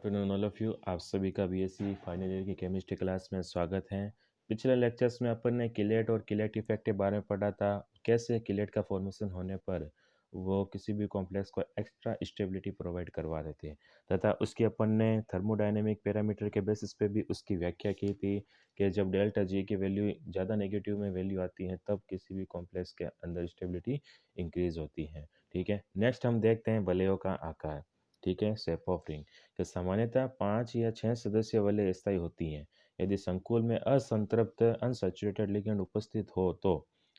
Afternoon all of you. आप सभी का बीएससी फाइनल ईयर की केमिस्ट्री क्लास में स्वागत है। पिछले लेक्चर्स में अपन ने किलेट और किलेट इफेक्ट के बारे में पढ़ा था, कैसे किलेट का फॉर्मेशन होने पर वो किसी भी कॉम्प्लेक्स को एक्स्ट्रा स्टेबिलिटी प्रोवाइड करवा देते हैं, तथा उसकी अपन ने थर्मोडायनेमिक पैरामीटर के बेसिस पे भी उसकी व्याख्या की थी कि जब डेल्टा जी की वैल्यू ज़्यादा नेगेटिव में वैल्यू आती है तब किसी भी कॉम्प्लेक्स के अंदर स्टेबिलिटी इंक्रीज होती है। ठीक है, नेक्स्ट हम देखते हैं वलयों का आकार। ठीक है, शेप ऑफ रिंग। तो सामान्यतः 5 या 6 सदस्य वाले स्थायी होती हैं। यदि संकुल में असंतृप्त अनसैचुरेटेड लिगेंड उपस्थित हो तो,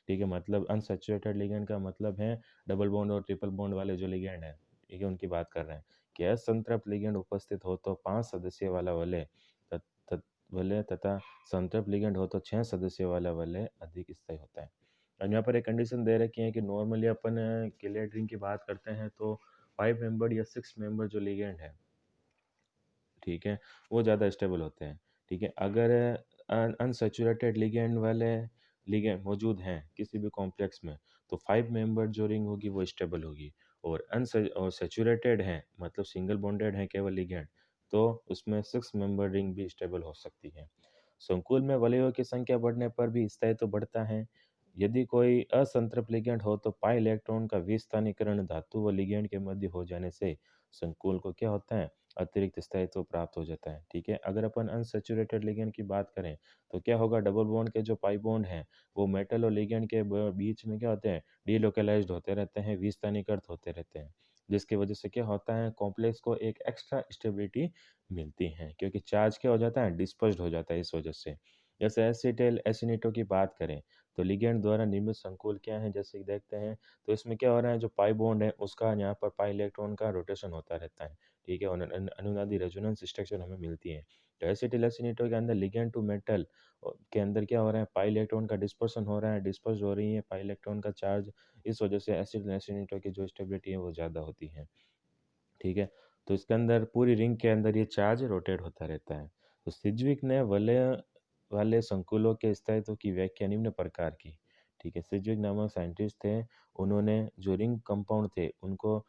ठीक है, मतलब अनसैचुरेटेड लिगेंड का मतलब है डबल बॉन्ड और ट्रिपल बॉन्ड वाले जो लिगेंड हैं, ठीक है, उनकी बात कर रहे हैं कि असंतृप्त लिगेंड उपस्थित हो तो 5 सदस्य वाला वलय वलय तथा संतृप्त लिगेंड हो तो 6 सदस्य वाला वलय अधिक स्थायी होता है। और यहाँ पर एक कंडीशन दे रखी है कि नॉर्मली अपन किलेट रिंग की बात करते हैं तो 5 मेंबर या 6 मेंबर जो लिगेंड है, ठीक है, वो ज़्यादा स्टेबल होते हैं। ठीक है, अगर अनसैचुरेटेड लिगेंड वाले लिगेंड मौजूद हैं किसी भी कॉम्प्लेक्स में तो 5 मेंबर जो रिंग होगी वो स्टेबल होगी। और और सैचुरेटेड हैं मतलब सिंगल बॉन्डेड है केवल लिगेंड, तो उसमें 6 मेंबर रिंग भी स्टेबल हो सकती है। संकुल में वलयों की संख्या बढ़ने पर भी स्थायित्व बढ़ता है। यदि कोई असंतृप्त लिगेंड हो तो पाई इलेक्ट्रॉन का विस्थानीकरण धातु व लिगेंड के मध्य हो जाने से संकुल को क्या होता है, अतिरिक्त स्थायित्व प्राप्त हो जाता है। ठीक है, अगर अपन अनसैचुरेटेड लिगेंड की बात करें तो क्या होगा, डबल बॉन्ड के जो पाई बॉन्ड हैं वो मेटल और लिगेंड के बीच में क्या होते हैं, डीलोकलाइज्ड होते रहते हैं, विस्थानीकृत होते रहते हैं, जिसकी वजह से क्या होता है, कॉम्प्लेक्स को एक एक्स्ट्रा स्टेबिलिटी मिलती है क्योंकि चार्ज क्या हो जाता है, डिस्पर्स्ड हो जाता है इस वजह से। जैसे एसिटेल एसिनेटो की बात करें तो लिगेंड द्वारा निर्मित संकुल क्या है, जैसे कि देखते हैं तो इसमें क्या हो रहा है, जो पाई बॉन्ड है उसका यहाँ पर पाई इलेक्ट्रॉन का रोटेशन होता रहता है। ठीक है, और अनुनादी रेजोनेंस स्ट्रक्चर हमें मिलती है। तो एसिटिल एसिनेटो के अंदर लिगेंड टू मेटल के अंदर क्या हो रहा है, पाई इलेक्ट्रॉन का डिस्पर्सन हो रहा है, डिस्पर्स हो रही है पाई इलेक्ट्रॉन का चार्ज, इस वजह से एसिटिल एसिनेटो की जो स्टेबिलिटी है वो ज़्यादा होती है। ठीक है, तो इसके अंदर पूरी रिंग के अंदर ये चार्ज रोटेट होता रहता है। तो सिज्विक ने वलय वाले संकुलों के स्थायित्व की व्याख्या निम्न प्रकार की। ठीक है, सिज्विक नामक साइंटिस्ट थे, उन्होंने जो रिंग कंपाउंड थे उनको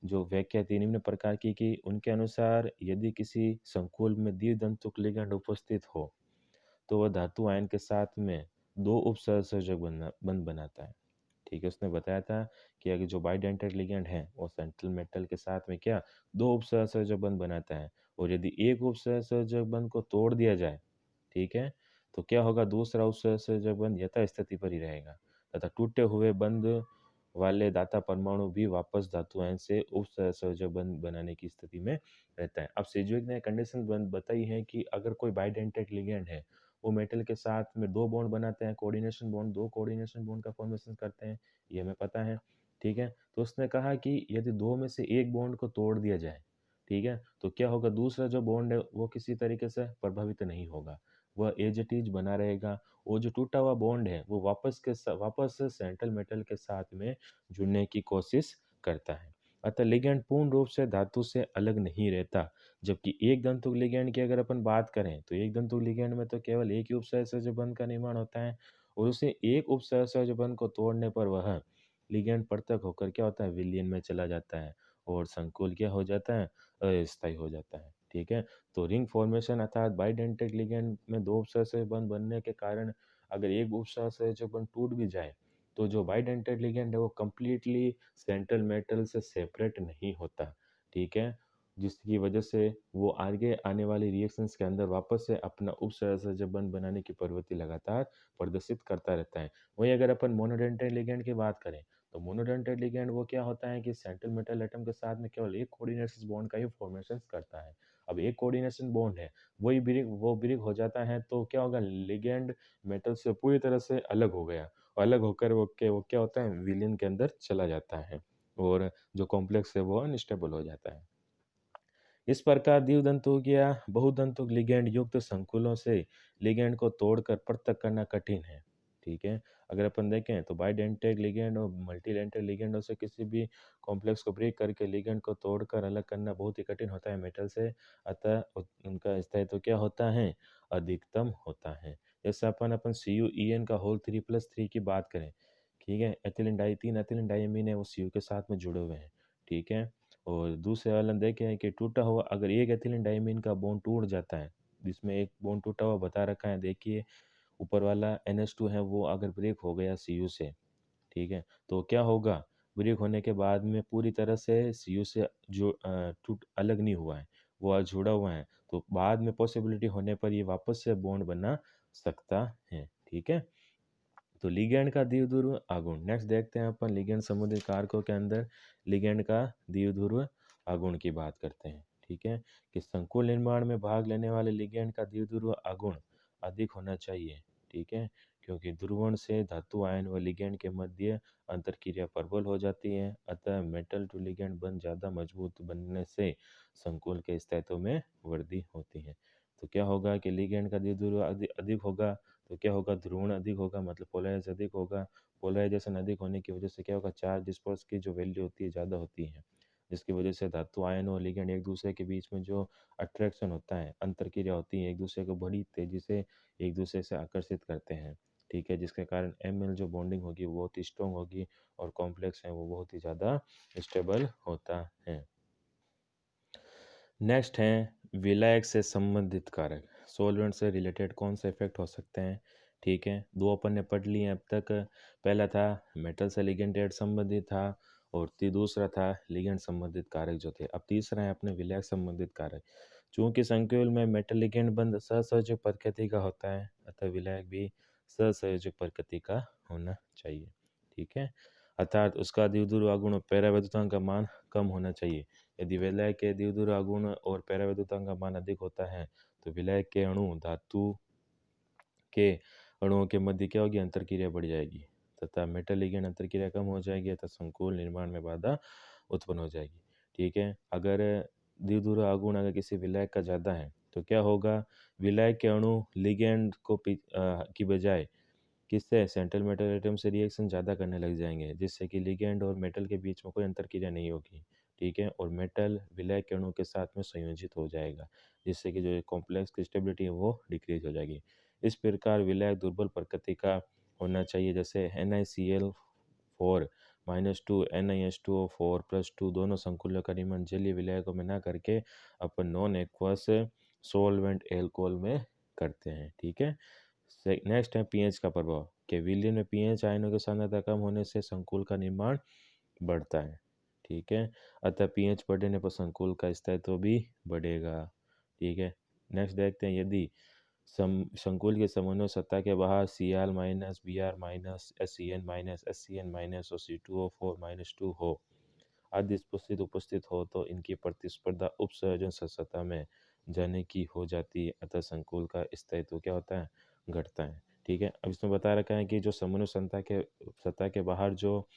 जो व्याख्या थी निम्न प्रकार की कि उनके अनुसार यदि किसी संकुल में द्वितंतुक लिगैंड उपस्थित हो तो वह धातु आयन के साथ में दो उपसहसंयोजक बंध बनाता है। ठीक है, उसने बताया था कि अगर जो बाइडेंटेड लिगैंड है वो सेंट्रल मेटल के साथ में क्या दो उपसहसंयोजक बंध बनाता है, और यदि एक उपसहसंयोजक बंध को तोड़ दिया जाए, ठीक है, तो क्या होगा, दूसरा उपसहसंयोजक बंध यथास्थिति पर ही रहेगा तथा टूटे हुए बंध वाले दाता परमाणु भी वापस धातु आयन से उपसहसंयोजक बंध बनाने की स्थिति में रहता है। अब सेज्विक ने कंडीशन बताई है कि अगर कोई बाइडेंटेड लिगैंड है वो मेटल के साथ में दो बॉन्ड बनाते हैं, कोऑर्डिनेशन बॉन्ड, दो कोऑर्डिनेशन बॉन्ड का फॉर्मेशन करते हैं, ये हमें पता है। ठीक है, तो उसने कहा कि यदि दो में से एक बॉन्ड को तोड़ दिया जाए, ठीक है, तो क्या होगा, दूसरा जो बॉन्ड है वो किसी तरीके से प्रभावित नहीं होगा, वह एज इट इज बना रहेगा। वो जो टूटा हुआ बॉन्ड है वो वापस से सेंट्रल मेटल के साथ में जुड़ने की कोशिश करता है। अतः लिगैंड पूर्ण रूप से धातु से अलग नहीं रहता। जबकि एक दंतुक लिगैंड की अगर अपन बात करें तो एक दंतुक लिगैंड में तो केवल एक ही उपसहसंयोजक बंध का निर्माण होता है, और उसे एक उपसहसंयोजक बंध को तोड़ने पर वह लिगैंड पृथक होकर क्या होता है, विलयन में चला जाता है और संकुल क्या हो जाता है, अस्थायी हो जाता है। ठीक है, तो रिंग फॉर्मेशन अर्थात बाइडेंटेड लिगैंड में दो उपसहसंयोजक बंध बनने के कारण अगर एक उपसहसंयोजक बंध टूट भी जाए तो जो बाइडेंटेड लिगैंड है वो कंप्लीटली सेंट्रल मेटल से सेपरेट नहीं होता। ठीक है, जिसकी वजह से वो आगे आने वाली रिएक्शंस के अंदर वापस से अपना उपसहसंयोजक बंध बनाने की प्रवृत्ति लगातार प्रदर्शित करता रहता है। वहीं अगर अपन मोनोडेंटेड लिगैंड की बात करें तो मोनोडेंटेड लिगैंड वो क्या होता है कि सेंट्रल मेटल एटम के साथ में केवल एक कोऑर्डिनेशन बॉन्ड का ही फॉर्मेशन करता है। अब एक कोऑर्डिनेशन बॉन्ड है, वो ब्रेक हो जाता है तो क्या होगा, लिगैंड मेटल से पूरी तरह से अलग हो गया, और अलग होकर वो क्या होता है, विलयन के अंदर चला जाता है और जो कॉम्प्लेक्स है वो अनस्टेबल हो जाता है। इस प्रकार द्विदंतुक या बहुदंतुक लिगैंड युक्त संकुलों से लिगैंड को तोड़कर पृथक करना कठिन है। ठीक है, अगर अपन देखें तो बाइडेंटेड लिगैंड और मल्टीडेंटेड लिगैंडों से किसी भी कॉम्प्लेक्स को ब्रेक करके लिगैंड को तोड़कर अलग करना बहुत ही कठिन होता है मेटल से। अतः उनका स्थायित्व क्या होता है, अधिकतम होता है। जैसे अपन अपन CuEn का होल 3+3 की बात करें, ठीक है, एथिलीन डाई 3 एथिलीन डाइमीन है वो Cu के साथ में जुड़े हुए हैं। ठीक है, और दूसरे वाला देखें हैं कि टूटा हुआ अगर एक एथिलीन डायमीन का बॉन्ड टूट जाता है, जिसमें एक बॉन्ड टूटा हुआ बता रखा है, देखिए ऊपर वाला NH2 है वो अगर ब्रेक हो गया Cu से, ठीक है, तो क्या होगा, ब्रेक होने के बाद में पूरी तरह से Cu से जो टूट अलग नहीं हुआ है, वो आज जुड़ा हुआ है, तो बाद में पॉसिबिलिटी होने पर ये वापस से बॉन्ड बना सकता है, ठीक है। तो लिगैंड का द्विध्रुव आघूर्ण, नेक्स्ट देखते हैं अपन लिगैंड संबंधित कारकों के अंदर लिगैंड का द्विध्रुव आघूर्ण की बात करते हैं, ठीक है, कि संकुल निर्माण में भाग लेने वाले लिगैंड का द्विध्रुव आघूर्ण अधिक होना चाहिए, ठीक है, क्योंकि ध्रुवण से धातु आयन व लिगैंड के मध्य अंतरक्रिया प्रबल हो जाती है, अतः मेटल टू लिगैंड बंध ज़्यादा मजबूत बनने से संकुल के स्थायित्व में वृद्धि होती है। तो क्या होगा कि लिगैंड का द्विध्रुव अधिक होगा, तो क्या होगा, ध्रुवण अधिक होगा, मतलब पोलराइज अधिक होगा, पोलराइजेशन अधिक होने की वजह से क्या होगा, चार्ज डिस्पर्स की जो वैल्यू होती है ज़्यादा होती है, जिसकी वजह से धातु आयन और लिगैंड एक दूसरे के बीच में जो अट्रैक्शन होता है, अंतरक्रिया होती है, एक दूसरे को बड़ी तेजी से एक दूसरे से आकर्षित करते हैं, ठीक है, जिसके कारण ML जो बॉन्डिंग होगी वो बहुत ही स्ट्रॉन्ग होगी और कॉम्प्लेक्स है वो बहुत ही ज़्यादा स्टेबल होता है। नेक्स्ट हैं विलायक से संबंधित कारक, सॉल्वेंट से रिलेटेड कौन से इफेक्ट हो सकते हैं, ठीक है, दो अपन ने पढ़ लिए अब तक। पहला था मेटल से लिगेंड संबंधित था और दूसरा था लिगेंड संबंधित कारक जो थे। अब तीसरा है अपने विलायक संबंधित कारक। चूंकि संकुल में मेटल लिगेंड बंध सहसंयोजक प्रकृति का होता है, अतः विलायक भी सहसंयोजक प्रकृति का होना चाहिए, ठीक है, अर्थात उसका द्विध्रुव आघूर्ण और परावैद्युतांक का मान कम होना चाहिए। यदि विलायक के द्विध्रुव आघूर्ण और परावैद्युतांक का मान अधिक होता है तो विलायक के अणु धातु के अणुओं के मध्य क्या होगी, अंतरक्रिया बढ़ जाएगी तथा मेटल लिगेंड अंतरक्रिया कम हो जाएगी तथा संकुल निर्माण में बाधा उत्पन्न हो जाएगी, ठीक है। अगर द्विध्रुव आघूर्ण अगर किसी विलायक का ज़्यादा है तो क्या होगा, विलायक के अणु लिगेंड को की बजाय किससे, सेंट्रल मेटल एटम से रिएक्शन ज़्यादा करने लग जाएंगे, जिससे कि लिगेंड और मेटल के बीच में कोई अंतरक्रिया नहीं होगी, ठीक है, और मेटल विलय के अणु के साथ में संयोजित हो जाएगा, जिससे कि जो कॉम्प्लेक्स की स्टेबिलिटी है वो डिक्रीज हो जाएगी। इस प्रकार विलय दुर्बल प्रकृति का होना चाहिए, जैसे NiCl4 -2 NiH2O4+2 दोनों संकुलों का निर्माण जलीय विलायकों में ना करके अपन नॉन एक्वस सोलवेंट एल्कोहल में करते हैं, ठीक है। नेक्स्ट है पीएच का प्रभाव, कि विलयन में पीएच आयनों की सांद्रता कम होने से संकुल का निर्माण बढ़ता है, ठीक है, अतः पीएच बढ़ने पर संकुल का स्थायित्व भी बढ़ेगा, ठीक है। नेक्स्ट देखते हैं, यदि संकुल के समन्वय सत्ता के बाहर Cl minus Br minus SCN minus और C2O4-2 हो आदि उपस्थित हो तो इनकी प्रतिस्पर्धा उपसंयोजन सत्ता में जाने की हो जाती है, अतः संकुल का स्थायित्व क्या होता है, घटता है, ठीक है। अब इसमें बता रखा है कि जो समन्वय सत्ता के बाहर जो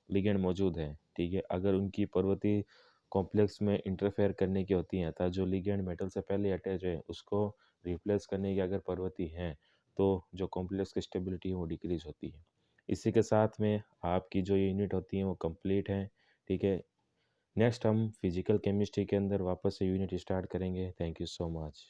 लिगेंड मौजूद है, ठीक है, अगर उनकी प्रवृत्ति कॉम्प्लेक्स में इंटरफेयर करने की होती है, अतः जो लिगेंड मेटल से पहले अटैच है उसको रिप्लेस करने की अगर प्रवृत्ति है तो जो कॉम्प्लेक्स की स्टेबिलिटी है वो डिक्रीज होती है। इसी के साथ में आपकी जो यूनिट होती है वो कंप्लीट है, ठीक है। नेक्स्ट हम फिजिकल केमिस्ट्री के अंदर वापस से यूनिट स्टार्ट करेंगे। Thank you so much.